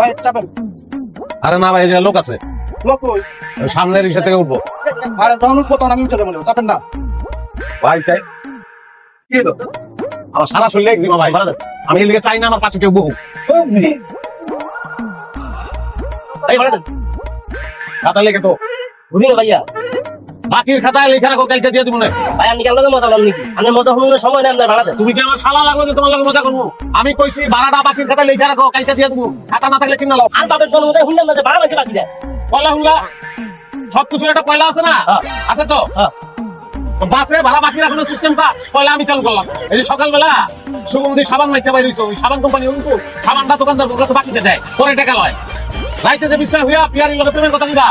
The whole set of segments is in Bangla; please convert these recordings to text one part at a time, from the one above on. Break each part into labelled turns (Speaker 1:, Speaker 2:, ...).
Speaker 1: ভাই চাপেন।
Speaker 2: আরে না ভাই, লোক আছে,
Speaker 1: লোক কই?
Speaker 2: সামনের রিক্সা থেকে উঠবো।
Speaker 1: আরে যখন উঠবো তখন আমি উঠে যাবো, চাপেন না।
Speaker 2: ভাই চাই কি হলো? আমার সারা শরীরে একদিন ভাই ভাড়া দেন। আমি এদিকে চাই না আমার পাশে কেউ বহু।
Speaker 3: ভাই ভাড়া দেন।
Speaker 2: খাতা লেগে তো
Speaker 3: বুঝিনি ভাইয়া।
Speaker 2: বাকির খাতায় লেখা রাখো, কালকে দিয়ে দিব না।
Speaker 3: ভাই আপনি কেমন মজা বলেন নাকি? আপনার মজা হওয়ার সময় নেই, আপনার ভাড়া দেন।
Speaker 2: তুমি কি আমার শালা লাগবে যে তোমার লগে মজা করবো? আমি কইছি ভাড়াটা বাকির খাতায় লেখা রাখো, কালকে দিয়ে দিব। খাতা না থাকলে কিনা লাও।
Speaker 3: আর বাপের জন্ম মতো শুনলাম না যে ভাড়া বেশি বাকি দেয়।
Speaker 2: পয়লা হুঙ্গা সবকিছু একটা পয়লা আছে না? আছে তো। বাসে ভাড়া বাকি রাখানোর সিস্টেমটা পয়লা আমি চালু করলাম। এই যে সকালবেলা সুগন্ধি সাবান মাইতে বাইরে ওই সাবান কোম্পানি কিন্তু সাবানটা দোকানদার কাছে বাকিতে দেয়, পরে টাকা লয়। রাইতে যে বিষয় হইয়া পিয়ারির লোকের প্রেমের কথা দিবা,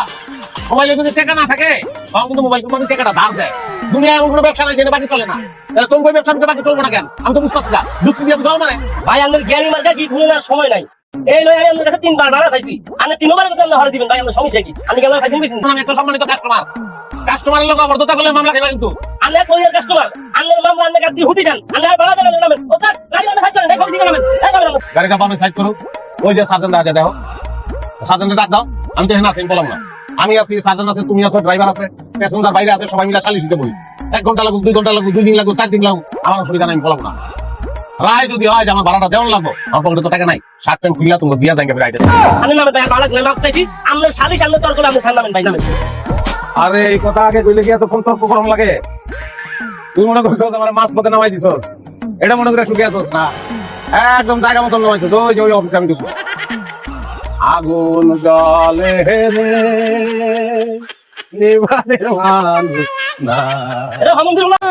Speaker 2: মোবাইলে যদি টাকা না থাকে তখন কিন্তু মোবাইল কোম্পানি টাকাটা ধার দেয়। দুনিয়া এমন কোনো ব্যবসা নাই যেটা বাকি চলে না। তাহলে তোর বই ব্যবসা বাকি চলবো না কেন? আমি তো বুঝতে পারছি না। যুক্তি দিয়ে বুঝাও মানে
Speaker 3: ভাই আপনার জ্ঞানী মার্কা কি ধরনের সময় নাই। এই নয় আমি আপনার কাছে 3 বার ভাড়া খাইছি। আপনি 3 বার কথা হরে দিবেন ভাই, আপনার সমস্যা কি? আপনি কেন খাইছেন বেশি?
Speaker 2: আমি একটা সম্মানিত কাস্টমার, কাস্টমারের লোক অবর্ধতা করলে মামলা খাইবা কিন্তু।
Speaker 3: আপনি কইয়ার কাস্টমার, আপনার মামলা আপনি কাটি হুদি দেন। আপনি ভাড়া দেন না। ও স্যার গাড়ি মানে সাইড করেন, দেখো ঠিক আছে। এই যাবেন না।
Speaker 2: গাড়িটা পাবে সাইড করো। ওই যে সার্জেন্ট আছে, দেখো সার্জেন্টে ডাক দাও। আমি তো এখানে আছি, বললাম না। আমি আছি, সার্জেন্ট আছে, তুমি আছো, ড্রাইভার আছে, প্যাসেঞ্জার বাইরে আছে, সবাই মিলে সালিশ দিতে বলি। 1 ঘন্টা লাগুক, 2 ঘন্টা লাগুক, 2 দিন লাগুক, 4 দিন লাগুক, আমার অসুবিধা নাই, আমি বলবো না। রায় যদি হয় যে আমার ভাড়াটা দেওয়ান লাগবো, আমার পকেটে তো টাকা নাই, শার্ট প্যান্ট খুললা তুমি দিয়া যাবে রাইটে।
Speaker 3: আমি নামে ভাই ভাড়া গেলাম চাইছি। আপনার সালিশ আপনার তর্ক আপনি থামবেন ভাই নামে।
Speaker 2: আরে এই কথা আগে কইলে কি এতক্ষণ তর্ক করম লাগে? তুই মনে করছো আমার মাছ পথে নামাই দিছ, এটা মনে করে শুকিয়ে আসছ না, একদম জায়গা মতন নামাইছো। ওই যে ওই অফিসে আমি দিচ্ছি আগুন জলে রে নিভানের মানুষ না।
Speaker 3: আলহামদুলিল্লাহ।